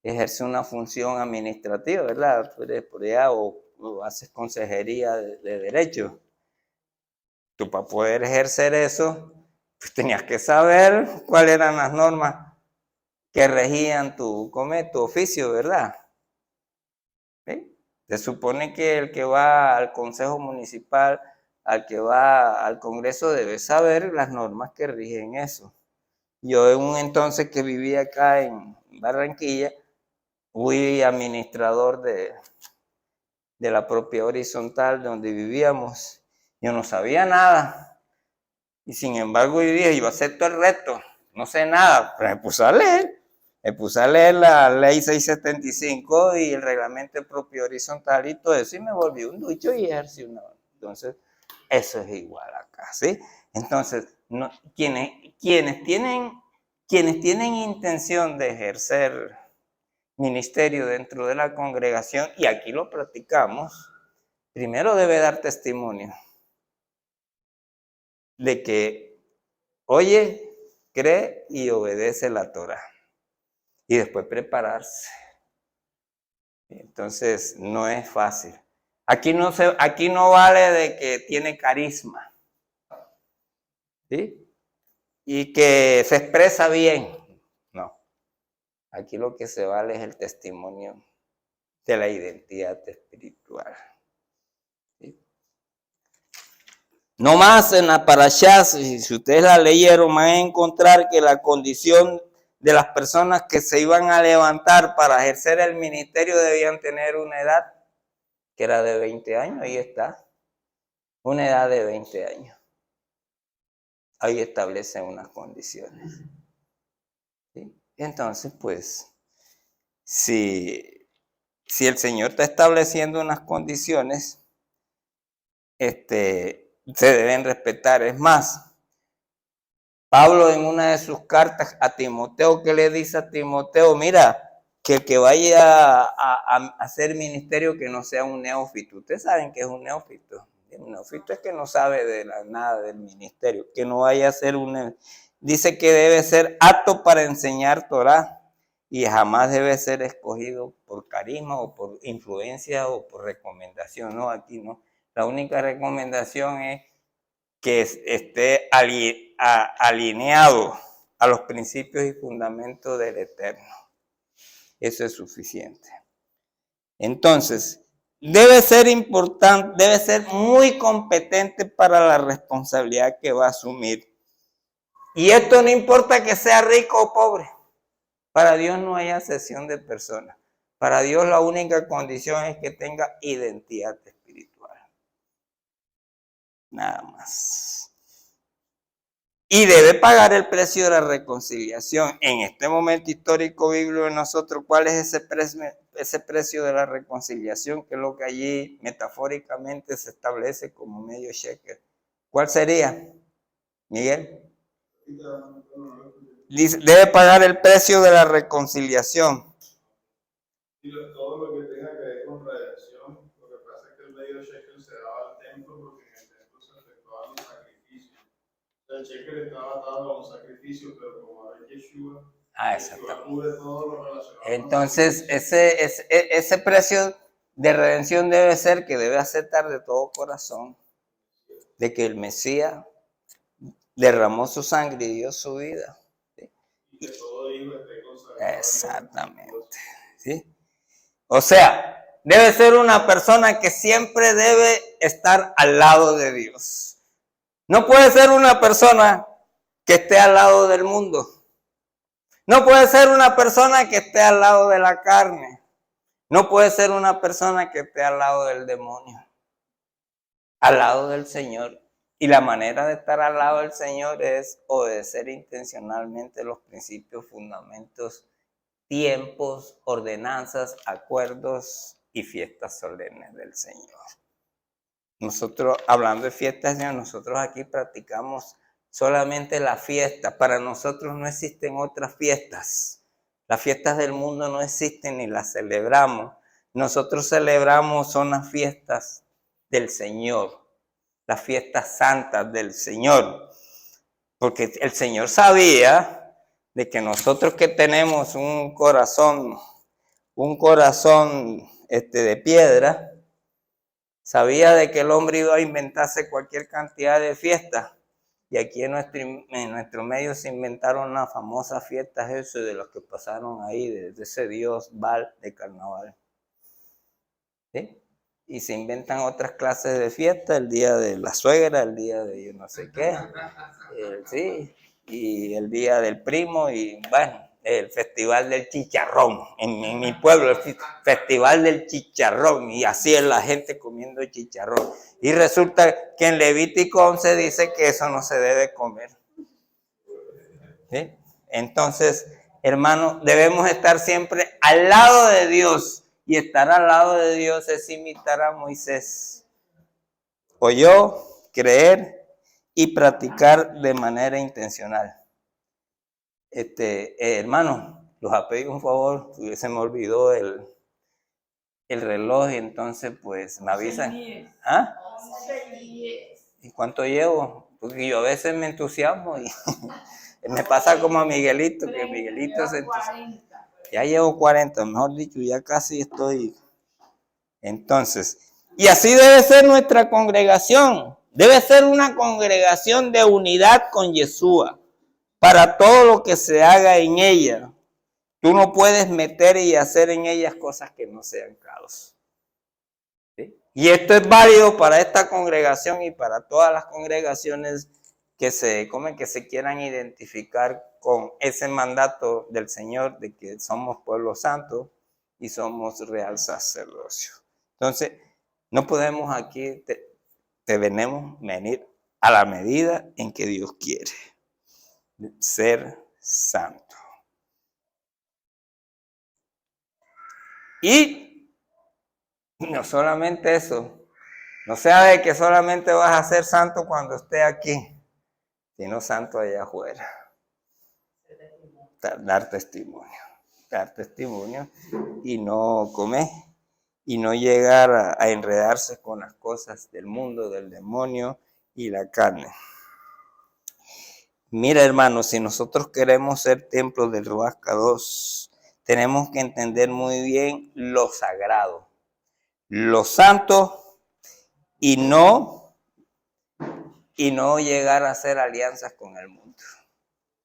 ejerce una función administrativa, ¿verdad? Por allá, o haces consejería de derecho. Tú para poder ejercer eso, pues tenías que saber cuáles eran las normas que regían tu oficio, ¿verdad? Se supone que el que va al consejo municipal, al que va al Congreso, debe saber las normas que rigen eso. Yo en un entonces que vivía acá en Barranquilla, fui administrador de la propiedad horizontal donde vivíamos. Yo no sabía nada. Y sin embargo, yo dije, yo acepto el reto. No sé nada, pero me puse a leer. Me puse a leer la ley 675 y el reglamento de propiedad horizontal y todo eso, y me volví un ducho y ejercí una. Entonces, eso es igual acá, ¿sí? Entonces, no, quienes tienen intención de ejercer ministerio dentro de la congregación, y aquí lo practicamos, primero debe dar testimonio de que oye, cree y obedece la Torah. Y después prepararse. Entonces, no es fácil. Aquí no vale de que tiene carisma, ¿sí? Y que se expresa bien. No. Aquí lo que se vale es el testimonio de la identidad espiritual. ¿Sí? No más en la parashá, si ustedes la leyeron, van a encontrar que la condición de las personas que se iban a levantar para ejercer el ministerio debían tener una edad que era de 20 años, ahí está, una edad de 20 años. Ahí establecen unas condiciones. ¿Sí? Entonces, pues, si el Señor está estableciendo unas condiciones, se deben respetar. Es más, Pablo en una de sus cartas a Timoteo, ¿qué le dice a Timoteo? Mira, que el que vaya a hacer ministerio que no sea un neófito. Ustedes saben que es un neófito. Un neófito es que no sabe de nada del ministerio, que no vaya a ser un... Dice que debe ser apto para enseñar Torah y jamás debe ser escogido por carisma o por influencia o por recomendación. No, aquí no. La única recomendación es que esté alineado a los principios y fundamentos del Eterno. Eso es suficiente. Entonces, debe ser importante, debe ser muy competente para la responsabilidad que va a asumir. Y esto no importa que sea rico o pobre. Para Dios no hay acepción de personas. Para Dios la única condición es que tenga identidad espiritual. Nada más. Y debe pagar el precio de la reconciliación. En este momento histórico bíblico de nosotros, ¿cuál es ese precio de la reconciliación? Que es lo que allí metafóricamente se establece como medio shekel. ¿Cuál sería, Miguel? Dice, debe pagar el precio de la reconciliación. Y todo lo que tenga que ver con redención, lo que pasa es que el medio shekel se daba al templo porque en el templo se efectuaban los sacrificios. El shekel estaba atado a un sacrificio, pero como ahora es Yeshua, Yeshua cubre todo lo relacionado. Entonces, ese precio de redención debe ser que debe aceptar de todo corazón de que el Mesías derramó su sangre y dio su vida. ¿Sí? Y que todo hijo esté consagrado. Exactamente. ¿Sí? O sea, debe ser una persona que siempre debe estar al lado de Dios. No puede ser una persona que esté al lado del mundo. No puede ser una persona que esté al lado de la carne. No puede ser una persona que esté al lado del demonio. Al lado del Señor. Y la manera de estar al lado del Señor es obedecer intencionalmente los principios, fundamentos, tiempos, ordenanzas, acuerdos y fiestas solemnes del Señor. Nosotros, hablando de fiestas, nosotros aquí practicamos solamente la fiesta. Para nosotros no existen otras fiestas. Las fiestas del mundo no existen ni las celebramos. Nosotros celebramos son las fiestas del Señor, las fiestas santas del Señor. Porque el Señor sabía de que nosotros que tenemos un corazón de piedra, sabía de que el hombre iba a inventarse cualquier cantidad de fiestas. Y aquí en nuestro medio se inventaron las famosas fiestas de los que pasaron ahí, de ese dios Baal de carnaval. ¿sí? Y se inventan otras clases de fiesta, el día de la suegra, el día de yo no sé qué, sí, y el día del primo, y bueno, el festival del chicharrón, en mi pueblo, el festival del chicharrón, y así es la gente comiendo chicharrón. Y resulta que en Levítico 11 dice que eso no se debe comer. ¿Sí? Entonces, hermano, debemos estar siempre al lado de Dios. Y estar al lado de Dios es imitar a Moisés. Oyó, creer y practicar de manera intencional. Hermano, los apellidos, por favor, se me olvidó el reloj, y entonces pues me avisan. ¿Ah? ¿Y cuánto llevo? Porque yo a veces me entusiasmo y me pasa como a Miguelito, que Miguelito se entusiasma. Ya llevo 40, mejor dicho, ya casi estoy. Entonces, y así debe ser nuestra congregación. Debe ser una congregación de unidad con Yeshua para todo lo que se haga en ella. Tú no puedes meter y hacer en ellas cosas que no sean caos. ¿Sí? Y esto es válido para esta congregación y para todas las congregaciones que se quieran identificar con ese mandato del Señor de que somos pueblo santo y somos real sacerdocio. Entonces, no podemos aquí, debemos venir a la medida en que Dios quiere ser santo. Y no solamente eso, no sea de que solamente vas a ser santo cuando esté aquí, sino santo allá afuera. Dar testimonio y no comer y no llegar a enredarse con las cosas del mundo, del demonio y la carne. Mira, hermanos, si nosotros queremos ser templos del Ruach Kadosh, tenemos que entender muy bien lo sagrado, lo santo, y no llegar a hacer alianzas con el mundo,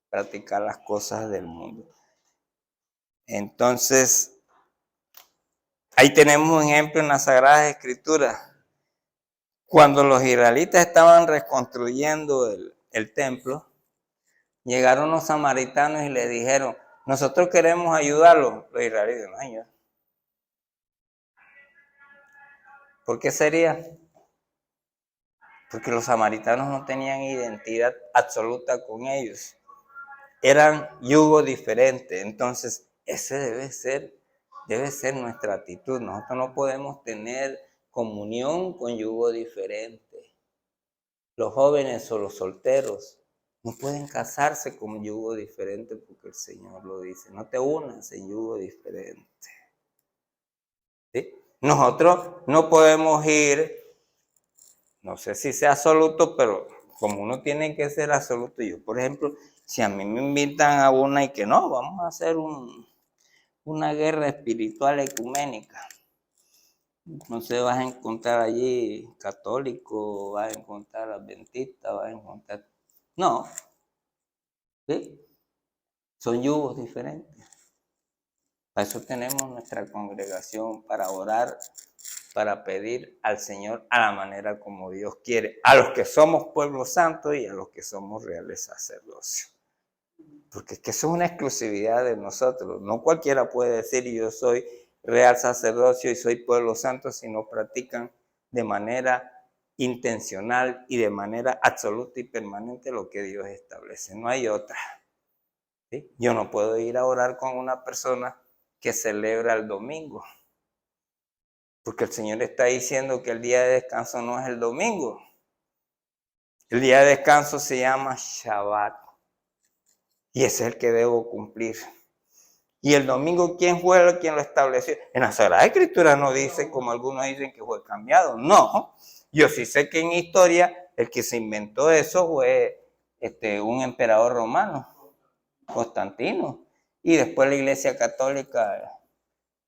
practicar las cosas del mundo. Entonces, ahí tenemos un ejemplo en las Sagradas Escrituras. Cuando los israelitas estaban reconstruyendo el templo, llegaron los samaritanos y le dijeron, nosotros queremos ayudarlos. Los israelitas no ayudan. ¿Por qué sería? Porque los samaritanos no tenían identidad absoluta con ellos. Eran yugo diferente. Entonces, ese debe ser nuestra actitud. Nosotros no podemos tener comunión con yugo diferente. Los jóvenes o los solteros no pueden casarse con yugo diferente porque el Señor lo dice. No te unas en yugo diferente. ¿Sí? Nosotros no podemos ir, no sé si sea absoluto, pero como uno tiene que ser absoluto. Yo, por ejemplo, si a mí me invitan a una y que no, vamos a hacer una guerra espiritual ecuménica. Entonces vas a encontrar allí católicos, vas a encontrar adventistas, vas a encontrar... No, ¿sí? Son yugos diferentes. Para eso tenemos nuestra congregación, para orar, para pedir al Señor a la manera como Dios quiere, a los que somos pueblo santo y a los que somos reales sacerdocios. Porque es que eso es una exclusividad de nosotros. No cualquiera puede decir yo soy real sacerdocio y soy pueblo santo si no practican de manera intencional y de manera absoluta y permanente lo que Dios establece. No hay otra. ¿Sí? Yo no puedo ir a orar con una persona que celebra el domingo, porque el Señor está diciendo que el día de descanso no es el domingo. El día de descanso se llama Shabbat. Y ese es el que debo cumplir. Y el domingo, ¿quién fue quien lo estableció? En la Sagrada Escritura no dice, como algunos dicen, que fue cambiado. No, yo sí sé que en historia el que se inventó eso fue un emperador romano, Constantino. Y después la Iglesia Católica,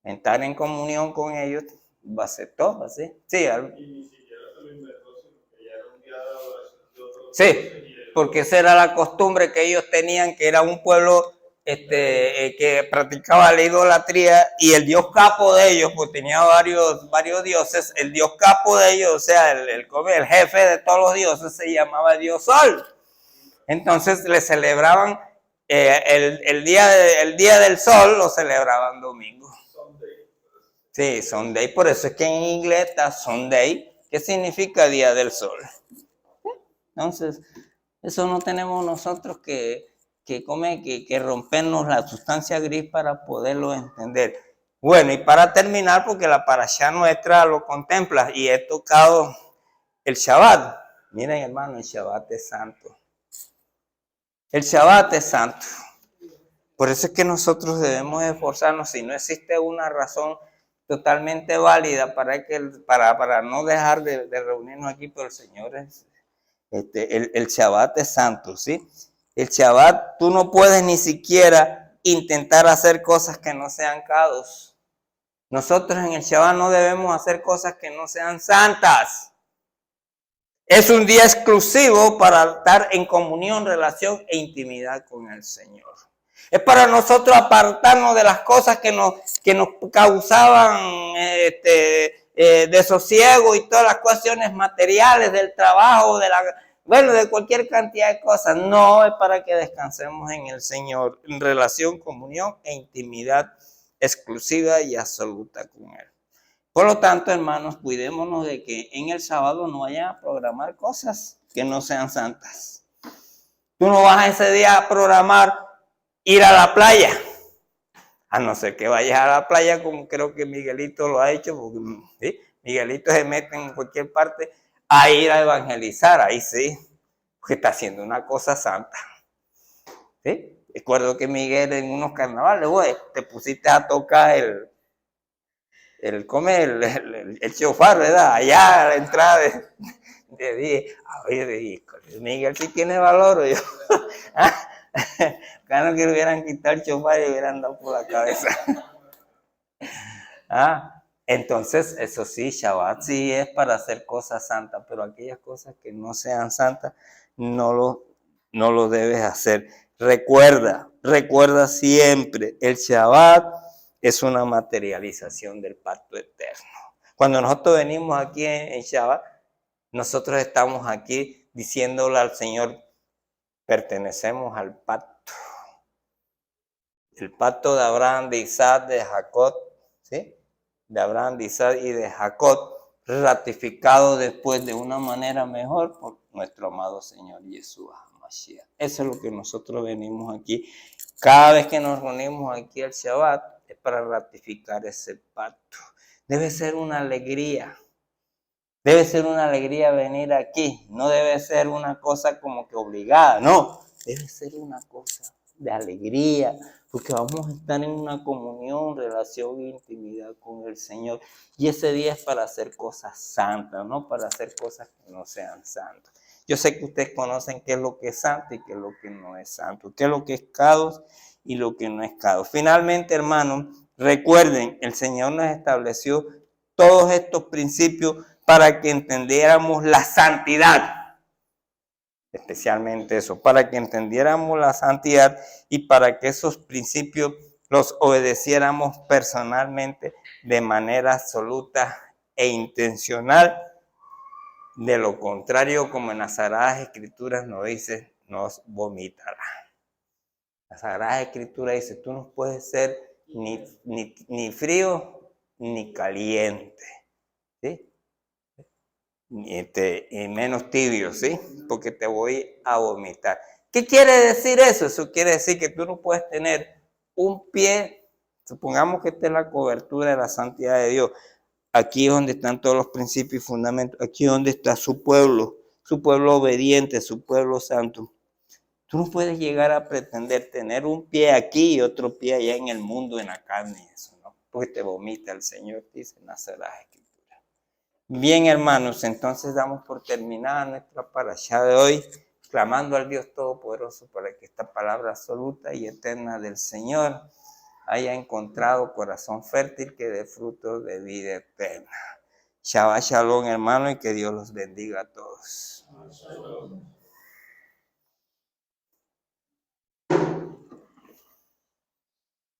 entrar en comunión con ellos, va a ser todo, ¿sí? Sí, y ni siquiera se lo inventó, sino que ya era un día de adoración de otros. Sí, porque esa era la costumbre que ellos tenían, que era un pueblo que practicaba la idolatría, y el dios capo de ellos, pues tenía varios dioses, el dios capo de ellos, o sea, el jefe de todos los dioses, se llamaba Dios Sol. Entonces le celebraban el día del sol, lo celebraban domingo. Sí, Sunday, por eso es que en inglés está Sunday, que significa día del sol. Entonces, eso no tenemos nosotros que rompernos la sustancia gris para poderlo entender. Bueno, y para terminar, porque la parashá nuestra lo contempla, y he tocado el Shabbat. Miren, hermano, el Shabbat es santo. El Shabbat es santo. Por eso es que nosotros debemos esforzarnos. Si no existe una razón totalmente válida para no dejar de reunirnos aquí, pero el Señor es, el Shabbat es santo, ¿sí? El Shabbat, tú no puedes ni siquiera intentar hacer cosas que no sean kadosh. Nosotros en el Shabbat no debemos hacer cosas que no sean santas. Es un día exclusivo para estar en comunión, relación e intimidad con el Señor. Es para nosotros apartarnos de las cosas que nos causaban desosiego y todas las cuestiones materiales del trabajo, de cualquier cantidad de cosas. No, es para que descansemos en el Señor, en relación, comunión e intimidad exclusiva y absoluta con Él. Por lo tanto, hermanos, cuidémonos de que en el sábado no vayan a programar cosas que no sean santas. Tú no vas ese día a programar ir a la playa, a no ser que vayas a la playa, como creo que Miguelito lo ha hecho, porque ¿sí? Miguelito se mete en cualquier parte a ir a evangelizar, ahí sí, porque está haciendo una cosa santa. ¿Sí? Recuerdo que Miguel en unos carnavales, güey, te pusiste a tocar el chofar, ¿verdad? Allá a la entrada de dije, Miguel sí tiene valor, yo. Claro que le hubieran quitado el chofar y le hubieran dado por la cabeza. Entonces, eso sí, Shabbat sí es para hacer cosas santas, pero aquellas cosas que no sean santas, no lo debes hacer. Recuerda siempre, el Shabbat es una materialización del pacto eterno. Cuando nosotros venimos aquí en Shabbat, nosotros estamos aquí diciéndole al Señor, pertenecemos al pacto. El pacto de Abraham, de Isaac, de Jacob, ¿sí? De Abraham, de Isaac y de Jacob, ratificado después de una manera mejor por nuestro amado Señor Yeshua Mashiach. Eso es lo que nosotros venimos aquí. Cada vez que nos reunimos aquí al Shabbat, es para ratificar ese pacto. Debe ser una alegría. Debe ser una alegría venir aquí. No debe ser una cosa como que obligada, no. Debe ser una cosa de alegría, porque vamos a estar en una comunión, relación e intimidad con el Señor. Y ese día es para hacer cosas santas, no para hacer cosas que no sean santas. Yo sé que ustedes conocen qué es lo que es santo y qué es lo que no es santo, qué es lo que es kadosh y lo que no es kadosh. Finalmente, hermanos, recuerden, el Señor nos estableció todos estos principios para que entendiéramos la santidad. Especialmente eso, para que entendiéramos la santidad y para que esos principios los obedeciéramos personalmente de manera absoluta e intencional. De lo contrario, como en las Sagradas Escrituras nos dice, nos vomitará. Las Sagradas Escrituras dice, tú no puedes ser ni frío ni caliente, ¿sí? Y menos tibio, ¿sí? Porque te voy a vomitar. ¿Qué quiere decir eso? Eso quiere decir que tú no puedes tener un pie, supongamos que esta es la cobertura de la santidad de Dios. Aquí es donde están todos los principios y fundamentos. Aquí es donde está su pueblo obediente, su pueblo santo. Tú no puedes llegar a pretender tener un pie aquí y otro pie allá en el mundo, en la carne, eso, ¿no? Porque te vomita el Señor, dice en las Sagradas Escrituras. Bien, hermanos, entonces damos por terminada nuestra parashá de hoy, clamando al Dios Todopoderoso para que esta palabra absoluta y eterna del Señor haya encontrado corazón fértil que dé fruto de vida eterna. Shabbat Shalom, hermano, y que Dios los bendiga a todos.